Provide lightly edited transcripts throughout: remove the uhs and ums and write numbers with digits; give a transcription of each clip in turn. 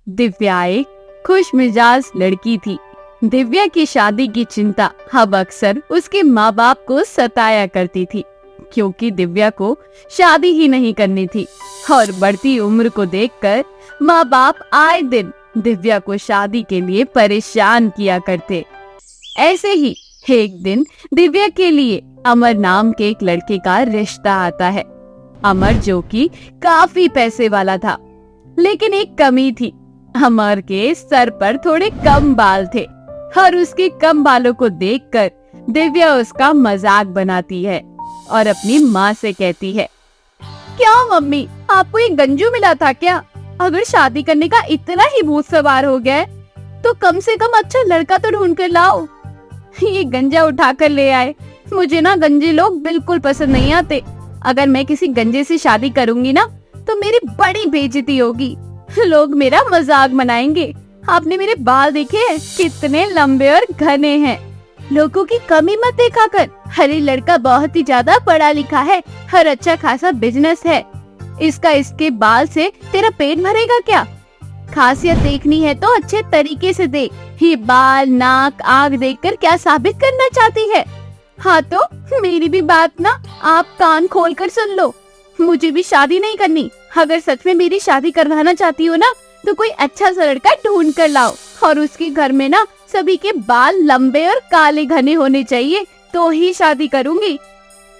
दिव्या एक खुश मिजाज लड़की थी। दिव्या की शादी की चिंता अब अक्सर उसके माँ बाप को सताया करती थी, क्योंकि दिव्या को शादी ही नहीं करनी थी और बढ़ती उम्र को देखकर माँ बाप आए दिन दिव्या को शादी के लिए परेशान किया करते। ऐसे ही एक दिन दिव्या के लिए अमर नाम के एक लड़के का रिश्ता आता है। अमर जो कि काफी पैसे वाला था, लेकिन एक कमी थी, अमर के सर पर थोड़े कम बाल थे और उसके कम बालों को देखकर दिव्या उसका मजाक बनाती है और अपनी माँ से कहती है, क्या मम्मी, आपको ये गंजू मिला था क्या? अगर शादी करने का इतना ही भूत सवार हो गया है तो कम से कम अच्छा लड़का तो ढूंढ कर लाओ। ये गंजा उठा कर ले आए। मुझे ना गंजे लोग बिल्कुल पसंद नहीं आते। अगर मैं किसी गंजे से शादी करूंगी ना तो मेरी बड़ी बेइज्जती होगी, लोग मेरा मजाक बनाएंगे। आपने मेरे बाल देखे हैं, कितने लंबे और घने हैं। लोगों की कमी मत देखा कर। अरे लड़का बहुत ही ज्यादा पढ़ा लिखा है और अच्छा खासा बिजनेस है। इसके बाल से तेरा पेट भरेगा क्या? खासियत देखनी है तो अच्छे तरीके से देख। ये बाल, नाक, आँख देखकर क्या साबित करना चाहती है? हाँ तो मेरी भी बात ना आप कान खोल कर सुन लो। मुझे भी शादी नहीं करनी। अगर सच में मेरी शादी करवाना चाहती हो ना तो कोई अच्छा सा लड़का ढूंढ कर लाओ और उसके घर में ना सभी के बाल लंबे और काले घने होने चाहिए, तो ही शादी करूंगी।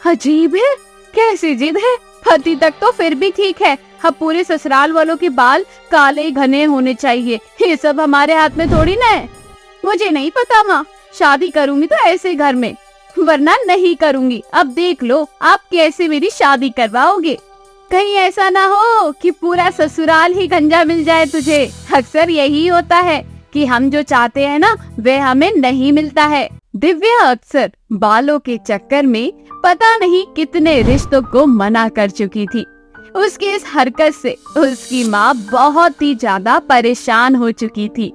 अजीब है, कैसी जिद है। पति तक तो फिर भी ठीक है, अब पूरे ससुराल वालों के बाल काले घने होने चाहिए, ये सब हमारे हाथ में थोड़ी ना है। मुझे नहीं पता माँ, शादी करूंगी तो ऐसे घर में, वरना नहीं करूंगी। अब देख लो आप कैसे मेरी शादी करवाओगे। कहीं ऐसा ना हो कि पूरा ससुराल ही गंजा मिल जाए तुझे। अक्सर यही होता है कि हम जो चाहते हैं ना वह हमें नहीं मिलता है। दिव्या अक्सर बालों के चक्कर में पता नहीं कितने रिश्तों को मना कर चुकी थी। उसकी इस हरकत से उसकी माँ बहुत ही ज्यादा परेशान हो चुकी थी,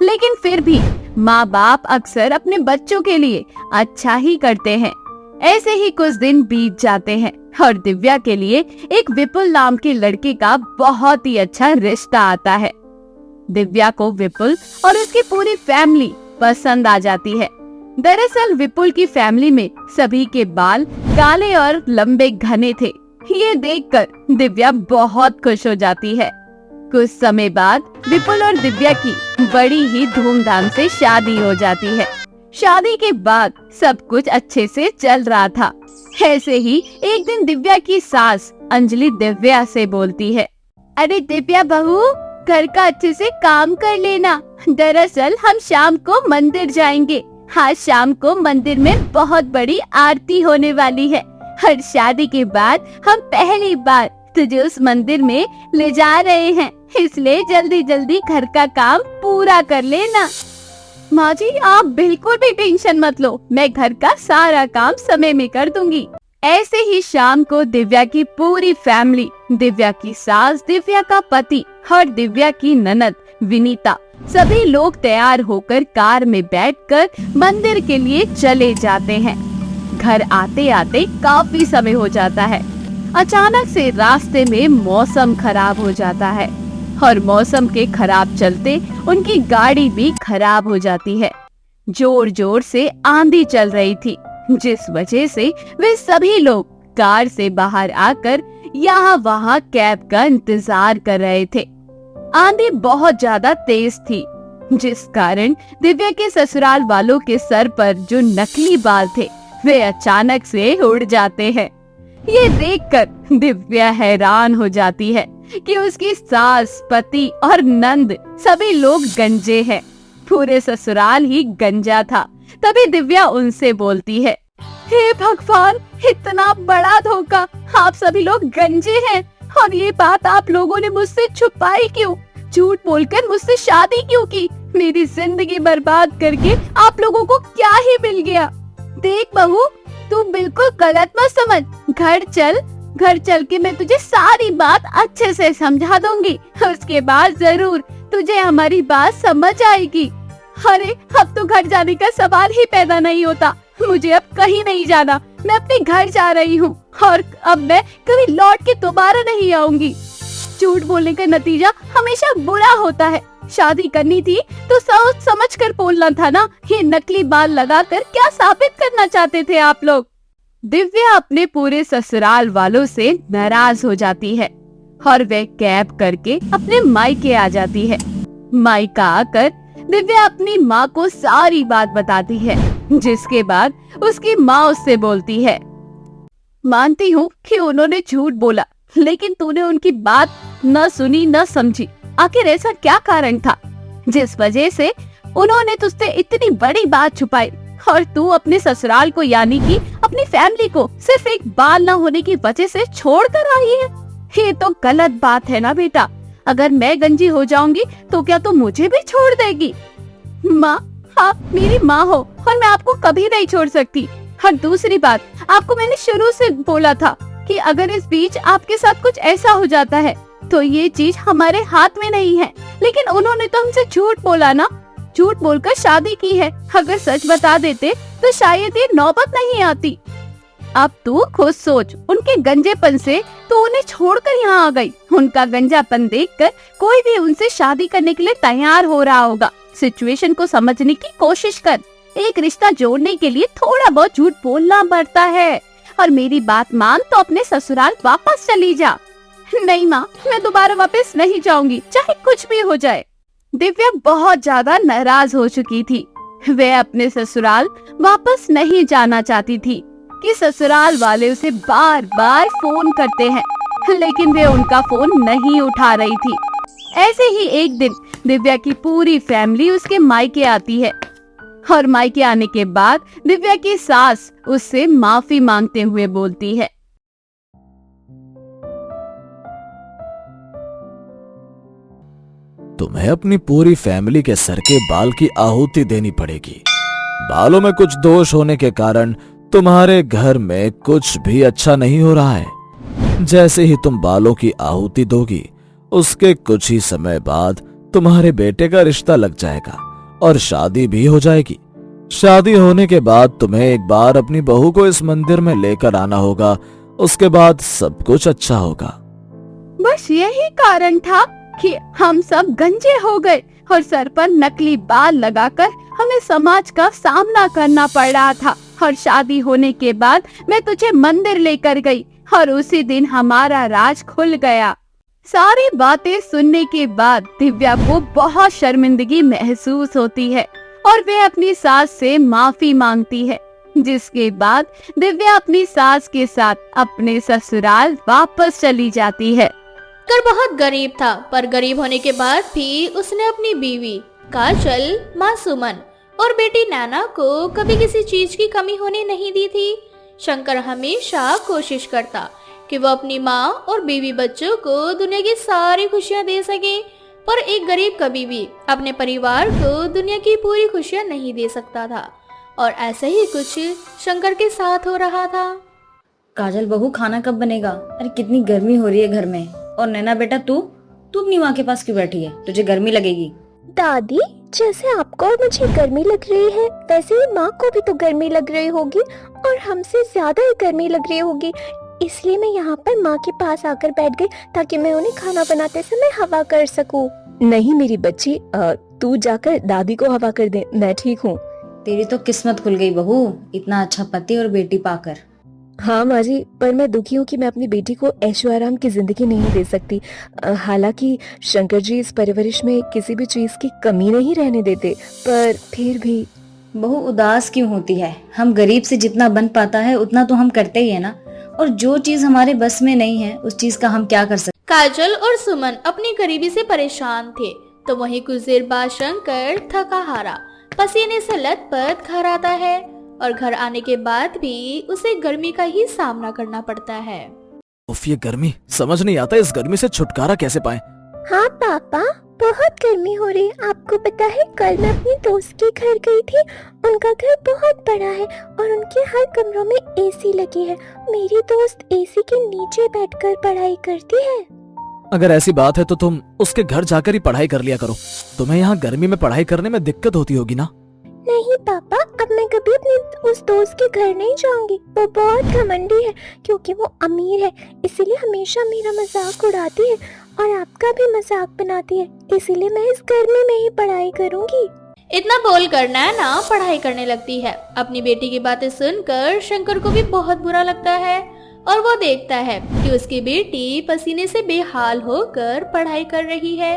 लेकिन फिर भी माँ बाप अक्सर अपने बच्चों के लिए अच्छा ही करते हैं। ऐसे ही कुछ दिन बीत जाते हैं और दिव्या के लिए एक विपुल नाम के लड़के का बहुत ही अच्छा रिश्ता आता है। दिव्या को विपुल और उसकी पूरी फैमिली पसंद आ जाती है। दरअसल विपुल की फैमिली में सभी के बाल काले और लंबे घने थे। ये देखकर दिव्या बहुत खुश हो जाती है। कुछ समय बाद विपुल और दिव्या की बड़ी ही धूमधाम से शादी हो जाती है। शादी के बाद सब कुछ अच्छे से चल रहा था। ऐसे ही एक दिन दिव्या की सास अंजलि दिव्या से बोलती है, अरे दिव्या बहू, घर का अच्छे से काम कर लेना। दरअसल हम शाम को मंदिर जाएंगे। आज शाम को मंदिर में बहुत बड़ी आरती होने वाली है और शादी के बाद हम पहली बार तुझे उस मंदिर में ले जा रहे हैं, इसलिए जल्दी जल्दी घर का काम पूरा कर लेना। माँ जी आप बिल्कुल भी टेंशन मत लो, मैं घर का सारा काम समय में कर दूंगी। ऐसे ही शाम को दिव्या की पूरी फैमिली, दिव्या की सास, दिव्या का पति और दिव्या की ननद विनीता, सभी लोग तैयार होकर कार में बैठकर मंदिर के लिए चले जाते हैं। घर आते आते काफी समय हो जाता है। अचानक से रास्ते में मौसम खराब हो जाता है और मौसम के खराब चलते उनकी गाड़ी भी खराब हो जाती है। जोर जोर से आंधी चल रही थी, जिस वजह से वे सभी लोग कार से बाहर आकर यहाँ वहाँ कैब का इंतजार कर रहे थे। आंधी बहुत ज्यादा तेज थी, जिस कारण दिव्या के ससुराल वालों के सर पर जो नकली बाल थे वे अचानक से उड़ जाते हैं। ये देखकर दिव्या हैरान हो जाती है कि उसकी सास, पति और नंद सभी लोग गंजे हैं। पूरे ससुराल ही गंजा था। तभी दिव्या उनसे बोलती है, हे भगवान, इतना बड़ा धोखा, आप सभी लोग गंजे हैं और ये बात आप लोगों ने मुझसे छुपाई क्यों? झूठ बोलकर मुझसे शादी क्यों की? मेरी जिंदगी बर्बाद करके आप लोगों को क्या ही मिल गया? देख बहू, तू बिल्कुल गलत मत समझ। घर चल के मैं तुझे सारी बात अच्छे से समझा दूंगी। उसके बाद जरूर तुझे हमारी बात समझ आएगी। अरे अब तो घर जाने का सवाल ही पैदा नहीं होता। मुझे अब कहीं नहीं जाना, मैं अपने घर जा रही हूँ और अब मैं कभी लौट के दोबारा नहीं आऊंगी। झूठ बोलने का नतीजा हमेशा बुरा होता है। शादी करनी थी तो सोच समझ कर बोलना था ना। ये नकली बाल लगाकर क्या साबित करना चाहते थे आप लोग? दिव्या अपने पूरे ससुराल वालों से नाराज हो जाती है और वह कैब करके अपने मायके आ जाती है। मायका आकर दिव्या अपनी माँ को सारी बात बताती है, जिसके बाद उसकी माँ उससे बोलती है, मानती हूँ कि उन्होंने झूठ बोला, लेकिन तूने उनकी बात न सुनी न समझी। आखिर ऐसा क्या कारण था जिस वजह से उन्होंने तुझसे इतनी बड़ी बात छुपाई और तू अपने ससुराल को यानी कि अपनी फैमिली को सिर्फ एक बाल न होने की वजह से छोड़ कर आई है? ये तो गलत बात है ना बेटा। अगर मैं गंजी हो जाऊंगी तो क्या तू मुझे भी छोड़ देगी? माँ, आप मेरी माँ हो और मैं आपको कभी नहीं छोड़ सकती। और दूसरी बात, आपको मैंने शुरू से बोला था कि अगर इस बीच आपके साथ कुछ ऐसा हो जाता है तो ये चीज हमारे हाथ में नहीं है। लेकिन उन्होंने तो हमसे झूठ बोला ना, झूठ बोलकर शादी की है। अगर सच बता देते तो शायद ये नौबत नहीं आती। अब तू खुद सोच, उनके गंजेपन से तो उन्हें छोड़कर यहाँ आ गई। उनका गंजापन देखकर कोई भी उनसे शादी करने के लिए तैयार हो रहा होगा। सिचुएशन को समझने की कोशिश कर। एक रिश्ता जोड़ने के लिए थोड़ा बहुत झूठ बोलना पड़ता है। और मेरी बात मान तो अपने ससुराल वापस चली जा। नहीं माँ, मैं दोबारा वापस नहीं जाऊंगी, चाहे कुछ भी हो जाए। दिव्या बहुत ज्यादा नाराज हो चुकी थी। वे अपने ससुराल वापस नहीं जाना चाहती थी कि ससुराल वाले उसे बार बार फोन करते हैं, लेकिन वे उनका फोन नहीं उठा रही थी। ऐसे ही एक दिन दिव्या की पूरी फैमिली उसके मायके आती है और मायके आने के बाद दिव्या की सास उससे माफी मांगते हुए बोलती है, तुम्हें अपनी पूरी फैमिली के सर के बाल की आहुति देनी पड़ेगी। बालों में कुछ दोष होने के कारण तुम्हारे घर में कुछ भी अच्छा नहीं हो रहा है। जैसे ही तुम बालों की आहुति दोगी, उसके कुछ ही समय बाद तुम्हारे बेटे का रिश्ता लग जाएगा और शादी भी हो जाएगी। शादी होने के बाद तुम्हें एक बार अपनी बहू को इस मंदिर में लेकर आना होगा। उसके बाद सब कुछ अच्छा होगा। बस यही कारण था कि हम सब गंजे हो गए और सर पर नकली बाल लगाकर हमें समाज का सामना करना पड़ रहा था। और शादी होने के बाद मैं तुझे मंदिर लेकर गई और उसी दिन हमारा राज खुल गया। सारी बातें सुनने के बाद दिव्या को बहुत शर्मिंदगी महसूस होती है और वे अपनी सास से माफी मांगती है, जिसके बाद दिव्या अपनी सास के साथ अपने ससुराल वापस चली जाती है। कर बहुत गरीब था, पर गरीब होने के बाद भी उसने अपनी बीवी काजल, माँ सुमन और बेटी नैना को कभी किसी चीज की कमी होने नहीं दी थी। शंकर हमेशा कोशिश करता कि वो अपनी माँ और बीवी बच्चों को दुनिया की सारी खुशियाँ दे सके, पर एक गरीब कभी भी अपने परिवार को दुनिया की पूरी खुशियाँ नहीं दे सकता था। और ऐसा ही कुछ शंकर के साथ हो रहा था। काजल बहू, खाना कब बनेगा? अरे कितनी गर्मी हो रही है घर में। और नैना बेटा, तू अपनी माँ के पास क्यों बैठी है? तुझे गर्मी लगेगी। दादी, जैसे आपको और मुझे गर्मी लग रही है, वैसे ही माँ को भी तो गर्मी लग रही होगी और हमसे ज्यादा ही गर्मी लग रही होगी। इसलिए मैं यहाँ पर माँ के पास आकर बैठ गई ताकि मैं उन्हें खाना बनाते समय हवा कर सकूं। नहीं मेरी बच्ची, तू जाकर दादी को हवा कर दे, मैं ठीक हूँ। तेरी तो किस्मत खुल गई बहू, इतना अच्छा पति और बेटी पाकर। हाँ माँ जी, पर मैं दुखी हूँ कि मैं अपनी बेटी को ऐशो आराम की जिंदगी नहीं दे सकती। हालांकि शंकर जी इस परवरिश में किसी भी चीज की कमी नहीं रहने देते, पर फिर भी। बहू उदास क्यों होती है? हम गरीब से जितना बन पाता है उतना तो हम करते ही है ना। और जो चीज हमारे बस में नहीं है उस चीज का हम क्या कर सकते। काजल और सुमन अपनी गरीबी से परेशान थे, तो वहीं कुछ देर बाद शंकर थका हारा पसीने से लथपथ घर आता है और घर आने के बाद भी उसे गर्मी का ही सामना करना पड़ता है। उफ, ये गर्मी समझ नहीं आता, इस गर्मी से छुटकारा कैसे पाएं? हाँ पापा, बहुत गर्मी हो रही है। आपको पता है, कल मैं अपनी दोस्त के घर गई थी। उनका घर बहुत बड़ा है और उनके हर कमरों में एसी लगी है। मेरी दोस्त एसी के नीचे बैठकर पढ़ाई करती है। अगर ऐसी बात है तो तुम उसके घर जाकर ही पढ़ाई कर लिया करो। तुम्हें यहाँ गर्मी में पढ़ाई करने में दिक्कत होती होगी ना? नहीं पापा, अब मैं कभी अपने उस दोस्त के घर नहीं जाऊंगी। वो बहुत घमंडी है क्योंकि वो अमीर है, इसीलिए हमेशा मेरा मजाक उड़ाती है और आपका भी मजाक बनाती है, इसीलिए मैं इस गर्मी में ही पढ़ाई करूंगी। इतना बोलकर नैना पढ़ाई करने लगती है। अपनी बेटी की बातें सुनकर शंकर को भी बहुत बुरा लगता है और वो देखता है कि उसकी बेटी पसीने से बेहाल होकर पढ़ाई कर रही है।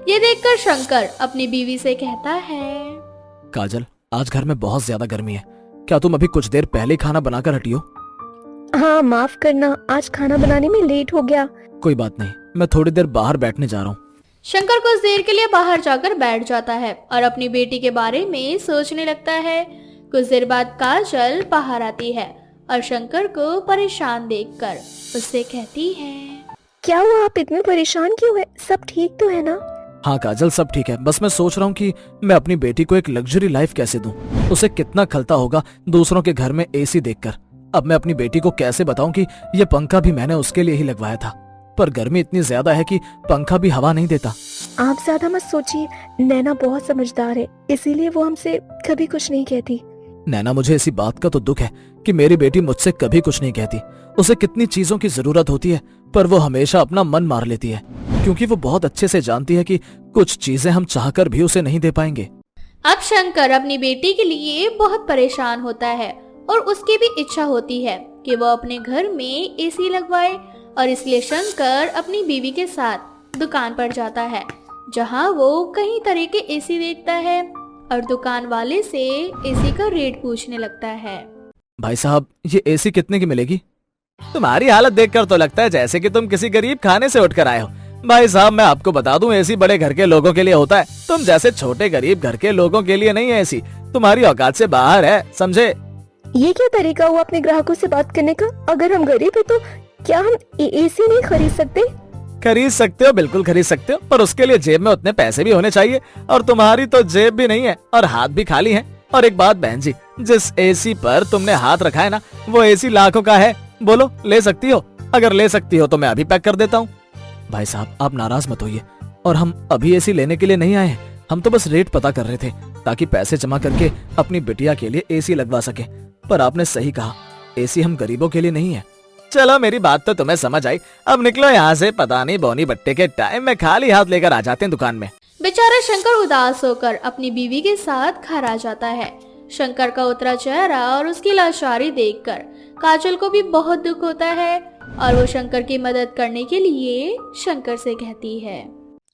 ये देखकर शंकर अपनी बीवी से कहता है, काजल, आज घर में बहुत ज्यादा गर्मी है, क्या तुम अभी कुछ देर पहले खाना बनाकर हटी हो? हाँ माफ करना, आज खाना बनाने में लेट हो गया। कोई बात नहीं, मैं थोड़ी देर बाहर बैठने जा रहा हूँ। शंकर कुछ देर के लिए बाहर जाकर बैठ जाता है और अपनी बेटी के बारे में सोचने लगता है। कुछ देर बाद काजल बाहर आती है और शंकर को परेशान देखकर उससे कहती है, क्या हुआ, आप इतने परेशान क्यों है? सब ठीक तो है ना? हाँ काजल, सब ठीक है, बस मैं सोच रहा हूँ कि मैं अपनी बेटी को एक लग्जरी लाइफ कैसे दूं। उसे कितना खलता होगा दूसरों के घर में एसी देखकर। अब मैं अपनी बेटी को कैसे बताऊं कि ये पंखा भी मैंने उसके लिए ही लगवाया था, पर गर्मी इतनी ज्यादा है कि पंखा भी हवा नहीं देता। आप ज्यादा मत सोचिए, नैना बहुत समझदार है, इसीलिए वो हमसे कभी कुछ नहीं कहती। नैना, मुझे इसी बात का तो दुख है कि मेरी बेटी मुझसे कभी कुछ नहीं कहती। उसे कितनी चीजों की जरूरत होती है, पर वो हमेशा अपना मन मार लेती है, क्योंकि वो बहुत अच्छे से जानती है कि कुछ चीजें हम चाहकर भी उसे नहीं दे पाएंगे। अब शंकर अपनी बेटी के लिए बहुत परेशान होता है और उसकी भी इच्छा होती है कि वो अपने घर में एसी लगवाए, और इसलिए शंकर अपनी बीवी के साथ दुकान पर जाता है, जहां वो कई तरह के एसी देखता है और दुकान वाले से एसी का रेट पूछने लगता है। भाई साहब, ये एसी कितने की मिलेगी? तुम्हारी हालत देखकर तो लगता है जैसे कि तुम किसी गरीब खाने से उठकर आए हो। भाई साहब, मैं आपको बता दूं, एसी बड़े घर के लोगों के लिए होता है, तुम जैसे छोटे गरीब घर के लोगों के लिए नहीं है। एसी तुम्हारी औकात से बाहर है, समझे? ये क्या तरीका हुआ अपने ग्राहकों से बात करने का? अगर हम गरीब है तो क्या हम एसी नहीं खरीद सकते? खरीद सकते हो, बिल्कुल खरीद सकते हो, पर उसके लिए जेब में उतने पैसे भी होने चाहिए, और तुम्हारी तो जेब भी नहीं है और हाथ भी खाली है। और एक बात बहन जी, जिस एसी पर तुमने हाथ रखा है ना, वो एसी लाखों का है। बोलो, ले सकती हो? अगर ले सकती हो तो मैं अभी पैक कर देता हूँ। भाई साहब, आप नाराज मत होइए, और हम अभी एसी लेने के लिए नहीं आए हैं, हम तो बस रेट पता कर रहे थे ताकि पैसे जमा करके अपनी बिटिया के लिए एसी लगवा सके। पर आपने सही कहा, एसी हम गरीबों के लिए नहीं है। चलो, मेरी बात तो तुम्हें समझ आई, अब निकलो यहाँ से, पता नहीं बौनी बट्टे के टाइम में खाली हाथ लेकर आ जाते हैं दुकान में। बेचारा शंकर उदास होकर अपनी बीवी के साथ घर आ जाता है। शंकर का उतरा चेहरा और उसकी लाचारी देखकर काजल को भी बहुत दुख होता है और वो शंकर की मदद करने के लिए शंकर से कहती है,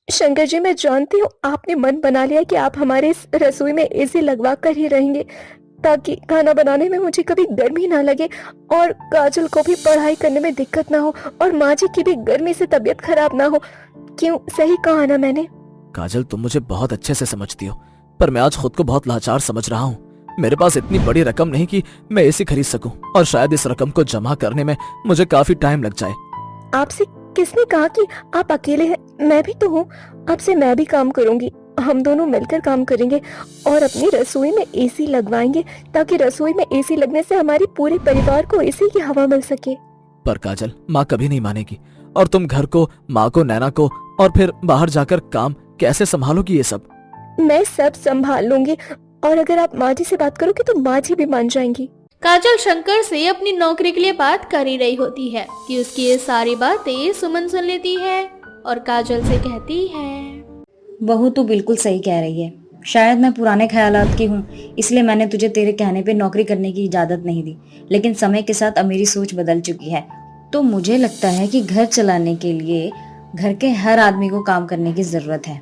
शंकर जी, मैं जानती हूँ आपने मन बना लिया कि आप हमारे इस रसोई में एसी लगवा कर ही रहेंगे, ताकि खाना बनाने में मुझे कभी गर्मी ना लगे और काजल को भी पढ़ाई करने में दिक्कत ना हो और माँ जी की भी गर्मी से तबीयत खराब ना हो। क्यों, सही कहा ना मैंने? काजल, तुम मुझे बहुत अच्छे से समझती हो, पर मैं आज खुद को बहुत लाचार समझ रहा हूँ। मेरे पास इतनी बड़ी रकम नहीं कि मैं एसी खरीद सकूं, और शायद इस रकम को जमा करने में मुझे काफी टाइम लग जाए। आपसे किसने कहा कि आप अकेले हैं? मैं भी तो हूँ, आपसे मैं भी काम करूंगी, हम दोनों मिलकर काम करेंगे और अपनी रसोई में एसी लगवाएंगे, ताकि रसोई में एसी लगने से हमारे पूरे परिवार को एसी की हवा मिल सके। पर काजल, माँ कभी नहीं मानेगी, और तुम घर को, माँ को, नैना को, और फिर बाहर जाकर काम कैसे संभालोगी? ये सब मैं सब संभाल लूंगी, और अगर आप माँ जी से बात करोगे तो माँ जी भी मान जाएंगी। काजल शंकर से अपनी नौकरी के लिए बात कर ही रही होती है कि उसकी ये सारी बातें सुमन सुन लेती है और काजल से कहती है, बहू तू बिल्कुल सही कह रही है, शायद मैं पुराने ख्यालात की हूँ, इसलिए मैंने तुझे तेरे कहने पे नौकरी करने की इजाजत नहीं दी, लेकिन समय के साथ अब मेरी सोच बदल चुकी है। तो मुझे लगता है कि घर चलाने के लिए घर के हर आदमी को काम करने की जरूरत है।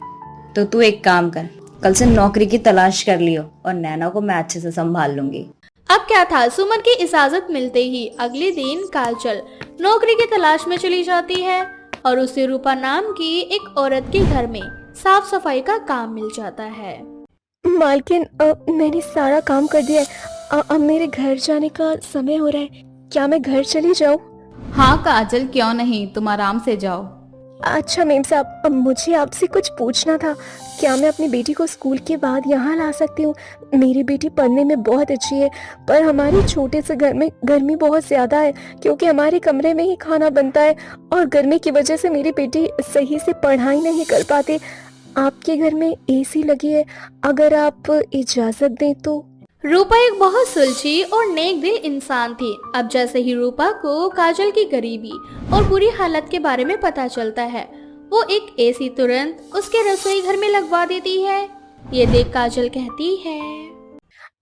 तो तू एक काम कर, कल से नौकरी की तलाश कर लियो, और नैना को मैं अच्छे से संभाल लूंगी। अब क्या था, सुमन की इजाजत मिलते ही अगले दिन काजल नौकरी की तलाश में चली जाती है और उसे रूपा नाम की एक औरत के घर में साफ सफाई का काम मिल जाता है। मालकिन, मैंने सारा काम कर दिया है, अब मेरे घर जाने का समय हो रहा है, क्या मैं घर चली जाऊँ? हाँ काजल, क्यों नहीं, तुम आराम से जाओ। अच्छा मेम साहब, अब मुझे आपसे कुछ पूछना था, क्या मैं अपनी बेटी को स्कूल के बाद यहाँ ला सकती हूँ? मेरी बेटी पढ़ने में बहुत अच्छी है, पर हमारे छोटे से घर में गर्मी बहुत ज्यादा है, क्योंकि हमारे कमरे में ही खाना बनता है और गर्मी की वजह से मेरी बेटी सही से पढ़ाई नहीं कर पाती। आपके घर में एसी लगी है, अगर आप इजाजत दें तो। रूपा एक बहुत सुलझी और नेक दिल इंसान थी। अब जैसे ही रूपा को काजल की गरीबी और बुरी हालत के बारे में पता चलता है, वो एक एसी तुरंत उसके रसोई घर में लगवा देती है। ये देख काजल कहती है,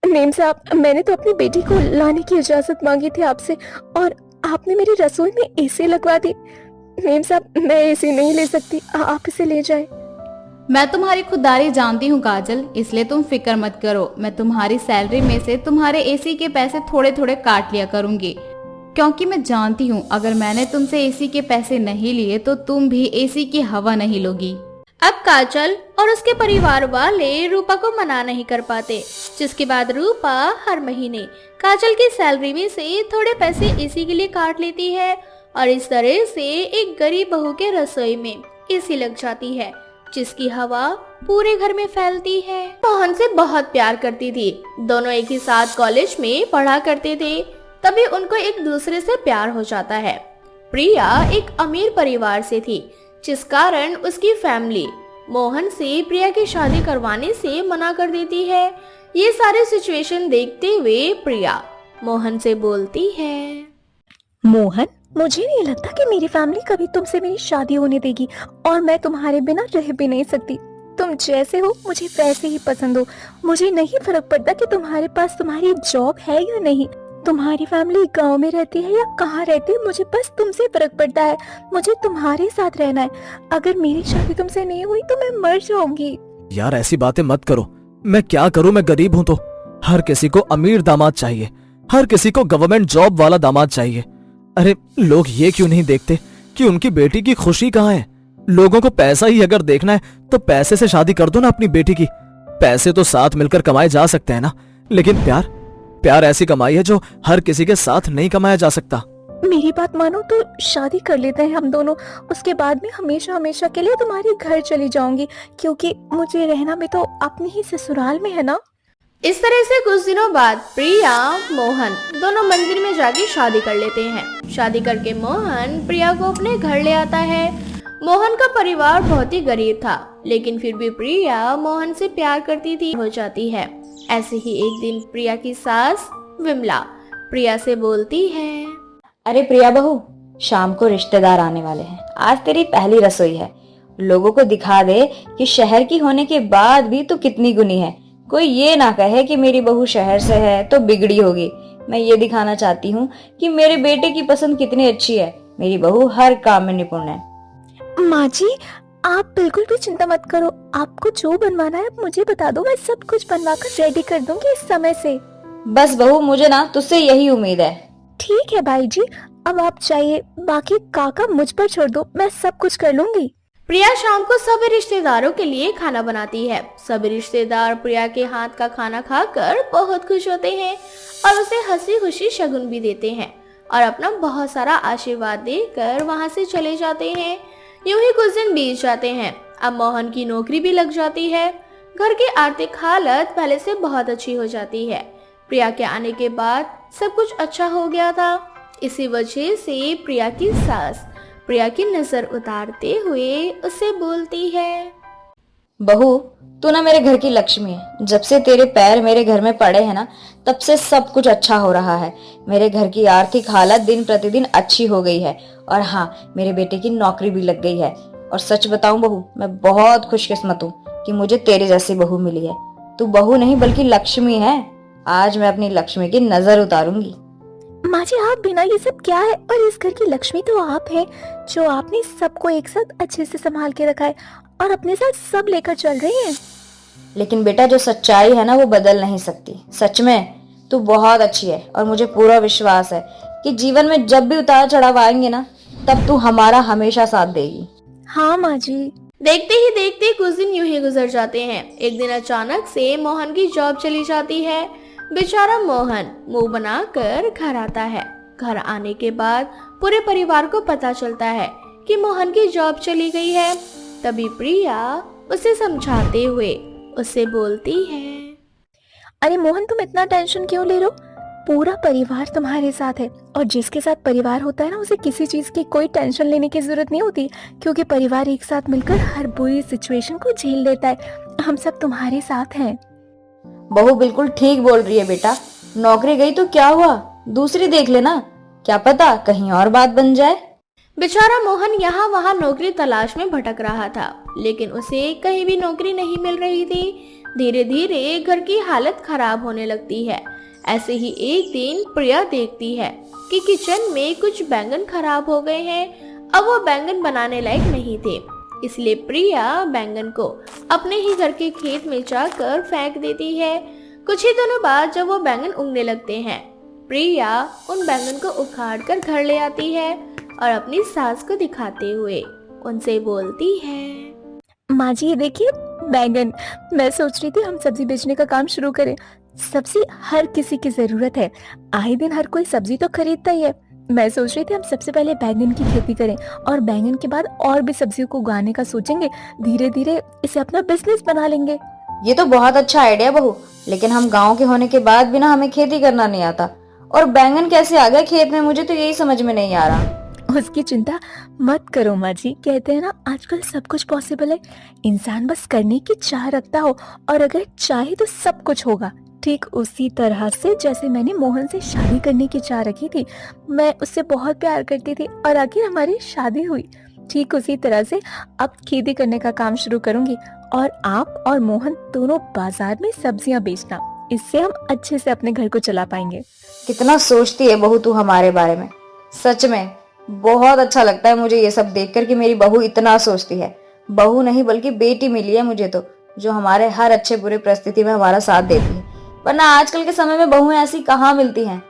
मेम साहब, मैंने तो अपनी बेटी को लाने की इजाजत मांगी थी आपसे और आपने मेरी रसोई में एसी लगवा दी। मेम साहब, मैं एसी नहीं ले सकती, आप इसे ले जाएं। मैं तुम्हारी खुददारी जानती हूँ काजल, इसलिए तुम फिक्र मत करो। मैं तुम्हारी सैलरी में से तुम्हारे एसी के पैसे थोड़े थोड़े काट लिया करूंगी, क्योंकि मैं जानती हूँ अगर मैंने तुमसे एसी के पैसे नहीं लिए तो तुम भी एसी की हवा नहीं लोगी। अब काजल और उसके परिवार वाले रूपा को मना नहीं कर पाते, जिसके बाद रूपा हर महीने काजल की सैलरी में से थोड़े पैसे एसी के लिए काट लेती है और इस तरह से एक गरीब बहू के रसोई में एसी लग जाती है, जिसकी हवा पूरे घर में फैलती है। मोहन से बहुत प्यार करती थी, दोनों एक ही साथ कॉलेज में पढ़ा करते थे, तभी उनको एक दूसरे से प्यार हो जाता है। प्रिया एक अमीर परिवार से थी, जिस कारण उसकी फैमिली मोहन से प्रिया की शादी करवाने से मना कर देती है। ये सारे सिचुएशन देखते हुए प्रिया मोहन से बोलती है, मोहन, मुझे नहीं लगता कि मेरी फैमिली कभी तुमसे मेरी शादी होने देगी और मैं तुम्हारे बिना रह भी नहीं सकती। तुम जैसे हो मुझे वैसे ही पसंद हो। मुझे नहीं फर्क पड़ता कि तुम्हारे पास तुम्हारी जॉब है या नहीं, तुम्हारी फैमिली गांव में रहती है या कहाँ रहती है, मुझे बस तुमसे फर्क पड़ता है। मुझे तुम्हारे साथ रहना है। अगर मेरी शादी तुमसे नहीं हुई तो मैं मर जाऊंगी। यार ऐसी बातें मत करो। मैं क्या करूं, मैं गरीब हूं तो। हर किसी को अमीर दामाद चाहिए, हर किसी को गवर्नमेंट जॉब वाला दामाद चाहिए। अरे लोग ये क्यों नहीं देखते कि उनकी बेटी की खुशी कहाँ है। लोगों को पैसा ही अगर देखना है तो पैसे से शादी कर दो ना अपनी बेटी की। पैसे तो साथ मिलकर कमाए जा सकते हैं ना, लेकिन प्यार ऐसी कमाई है जो हर किसी के साथ नहीं कमाया जा सकता। मेरी बात मानो तो शादी कर लेते हैं हम दोनों। उसके बाद में हमेशा हमेशा के लिए तुम्हारे घर चली जाऊंगी, क्योंकि मुझे रहना भी तो अपने ही ससुराल में है ना। इस तरह से कुछ दिनों बाद प्रिया मोहन दोनों मंदिर में जाके शादी कर लेते हैं। शादी करके मोहन प्रिया को अपने घर ले आता है। मोहन का परिवार बहुत ही गरीब था, लेकिन फिर भी प्रिया मोहन से प्यार करती थी हो जाती है। ऐसे ही एक दिन प्रिया की सास विमला प्रिया से बोलती है, अरे प्रिया बहू, शाम को रिश्तेदार आने वाले हैं। आज तेरी पहली रसोई है। लोगों को दिखा दे कि शहर की होने के बाद भी तू कितनी गुनी है। कोई ये ना कहे कि मेरी बहू शहर से है तो बिगड़ी होगी। मैं ये दिखाना चाहती हूँ कि मेरे बेटे की पसंद कितनी अच्छी है। मेरी बहू हर काम में निपुण है। माँ जी, आप बिल्कुल भी चिंता मत करो। आपको जो बनवाना है आप मुझे बता दो, मैं सब कुछ बनवा कर रेडी कर दूंगी इस समय से। बस बहू, मुझे ना तुझसे यही उम्मीद है। ठीक है भाई जी, अब आप चाहिए, बाकी काका मुझ पर छोड़ दो, मैं सब कुछ कर लूंगी। प्रिया शाम को सभी रिश्तेदारों के लिए खाना बनाती है। सभी रिश्तेदार प्रिया के हाथ का खाना खाकर बहुत खुश होते हैं और उसे हंसी खुशी शगुन भी देते हैं और अपना बहुत सारा आशीर्वाद देकर वहां से चले जाते हैं। यूं ही कुछ दिन बीत जाते हैं। अब मोहन की नौकरी भी लग जाती है। घर की आर्थिक हालत पहले से बहुत अच्छी हो जाती है। प्रिया के आने के बाद सब कुछ अच्छा हो गया था। इसी वजह से प्रिया की सास प्रिया की नजर उतारते हुए उससे बोलती है, बहू, तू ना मेरे घर की लक्ष्मी है। जब से तेरे पैर मेरे घर में पड़े हैं ना, तब से सब कुछ अच्छा हो रहा है। मेरे घर की आर्थिक हालत दिन प्रतिदिन अच्छी हो गई है और हाँ, मेरे बेटे की नौकरी भी लग गई है। और सच बताऊं बहू, मैं बहुत खुशकिस्मत हूँ कि मुझे तेरे जैसी बहू मिली है। तू बहू नहीं बल्कि लक्ष्मी है। आज मैं अपनी लक्ष्मी की नजर उतारूंगी। माँ जी, आप बिना ये सब क्या है, और इस घर की लक्ष्मी तो आप हैं, जो आपने सबको एक साथ अच्छे से संभाल के रखा है और अपने साथ सब लेकर चल रही हैं। लेकिन बेटा, जो सच्चाई है ना वो बदल नहीं सकती। सच में तू बहुत अच्छी है और मुझे पूरा विश्वास है कि जीवन में जब भी उतार चढ़ाव आएंगे ना, तब तू हमारा हमेशा साथ देगी। हाँ माँ जी। देखते ही देखते कुछ दिन यूं ही गुजर जाते हैं। एक दिन अचानक से मोहन की जॉब चली जाती है। बेचारा मोहन मुंह बनाकर घर आता है। घर आने के बाद पूरे परिवार को पता चलता है कि मोहन की जॉब चली गई है। तभी प्रिया उसे समझाते हुए उससे बोलती है, अरे मोहन, तुम इतना टेंशन क्यों ले रहे हो? पूरा परिवार तुम्हारे साथ है और जिसके साथ परिवार होता है ना, उसे किसी चीज की कोई टेंशन लेने की जरूरत नहीं होती, क्योंकि परिवार एक साथ मिलकर हर बुरी सिचुएशन को झेल लेता है। हम सब तुम्हारे साथ हैं। बहू बिल्कुल ठीक बोल रही है बेटा। नौकरी गई तो क्या हुआ, दूसरी देख लेना। क्या पता कहीं और बात बन जाए। बेचारा मोहन यहाँ वहाँ नौकरी तलाश में भटक रहा था, लेकिन उसे कहीं भी नौकरी नहीं मिल रही थी। धीरे धीरे घर की हालत खराब होने लगती है। ऐसे ही एक दिन प्रिया देखती है कि किचन में कुछ बैंगन खराब हो गए हैं। अब वो बैंगन बनाने लायक नहीं थे, इसलिए प्रिया बैंगन को अपने ही घर के खेत में जाकर फेंक देती है। कुछ ही दिनों बाद जब वो बैंगन उगने लगते हैं, प्रिया उन बैंगन को उखाड़ कर घर ले आती है और अपनी सास को दिखाते हुए उनसे बोलती है, माँ जी ये देखिए बैंगन। मैं सोच रही थी हम सब्जी बेचने का काम शुरू करें। सब्जी हर किसी की जरूरत है, आए दिन हर कोई सब्जी तो खरीदता ही है। मैं सोच रही थी हम सबसे पहले बैंगन की खेती करें और बैंगन के बाद और भी सब्जियों को उगाने का सोचेंगे। धीरे धीरे इसे अपना बिजनेस बना लेंगे। ये तो बहुत अच्छा आइडिया बहू, लेकिन हम गांव के होने के बाद भी ना हमें खेती करना नहीं आता, और बैंगन कैसे आ गए खेत में, मुझे तो यही समझ में नहीं आ रहा। उसकी चिंता मत करो माँ जी, कहते हैं ना आजकल सब कुछ पॉसिबल है। इंसान बस करने की चाह रखता हो और अगर चाहे तो सब कुछ होगा। ठीक उसी तरह से जैसे मैंने मोहन से शादी करने की चाह रखी थी, मैं उससे बहुत प्यार करती थी और आखिर हमारी शादी हुई। ठीक उसी तरह से अब खेती करने का काम शुरू करूंगी और आप और मोहन दोनों बाजार में सब्जियां बेचना। इससे हम अच्छे से अपने घर को चला पाएंगे। कितना सोचती है बहू तू हमारे बारे में। सच में बहुत अच्छा लगता है मुझे ये सब देखकर कि मेरी बहू इतना सोचती है। बहू नहीं बल्कि बेटी मिली है मुझे तो, जो हमारे हर अच्छे बुरे परिस्थिति में हमारा साथ देती है, वरना आजकल के समय में बहुएं ऐसी कहाँ मिलती हैं।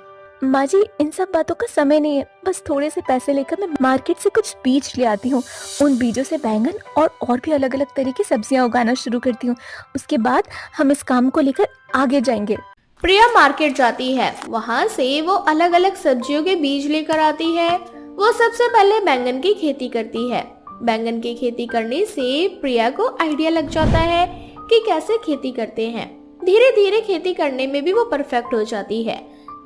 माँ जी इन सब बातों का समय नहीं है, बस थोड़े से पैसे लेकर मैं मार्केट से कुछ बीज ले आती हूँ। उन बीजों से बैंगन और भी अलग अलग तरह की सब्जियां उगाना शुरू करती हूँ। उसके बाद हम इस काम को लेकर आगे जाएंगे। प्रिया मार्केट जाती है, वहाँ से वो अलग अलग सब्जियों के बीज लेकर आती है। वो सबसे पहले बैंगन की खेती करती है। बैंगन की खेती करने से प्रिया को आइडिया लग जाता है कि कैसे खेती करते हैं। धीरे धीरे खेती करने में भी वो परफेक्ट हो जाती है।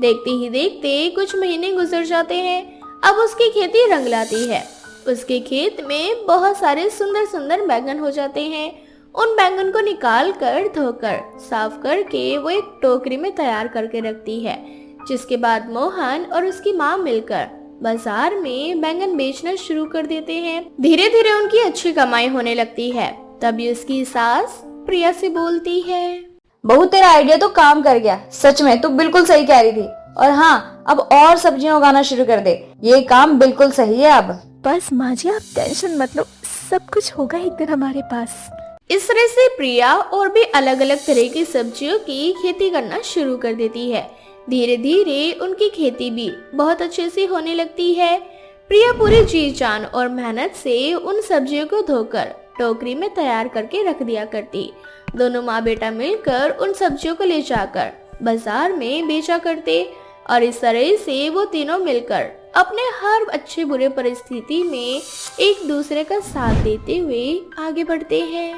देखते ही देखते कुछ महीने गुजर जाते हैं। अब उसकी खेती रंग लाती है। उसके खेत में बहुत सारे सुंदर सुंदर बैंगन हो जाते हैं। उन बैंगन को निकाल कर धोकर साफ करके वो एक टोकरी में तैयार करके रखती है, जिसके बाद मोहन और उसकी माँ मिलकर बाजार में बैंगन बेचना शुरू कर देते हैं। धीरे धीरे उनकी अच्छी कमाई होने लगती है। तभी उसकी सास प्रिया से बोलती है, बहू तेरा आइडिया तो काम कर गया, सच में तू बिल्कुल सही कह रही थी। और हाँ, अब और सब्जियां उगाना शुरू कर दे, ये काम बिल्कुल सही है। अब बस माँ जी आप टेंशन मत लो, सब कुछ होगा एक दिन हमारे पास। इस तरह से प्रिया और भी अलग अलग तरह की सब्जियों की खेती करना शुरू कर देती है। धीरे धीरे उनकी खेती भी बहुत अच्छे से होने लगती है। प्रिया पूरी जी जान और मेहनत से उन सब्जियों को धोकर टोकरी में तैयार करके रख दिया करती। दोनों माँ बेटा मिलकर उन सब्जियों को ले जाकर बाजार में बेचा करते और इस तरह से वो तीनों मिलकर अपने हर अच्छे बुरे परिस्थिति में एक दूसरे का साथ देते हुए आगे बढ़ते हैं।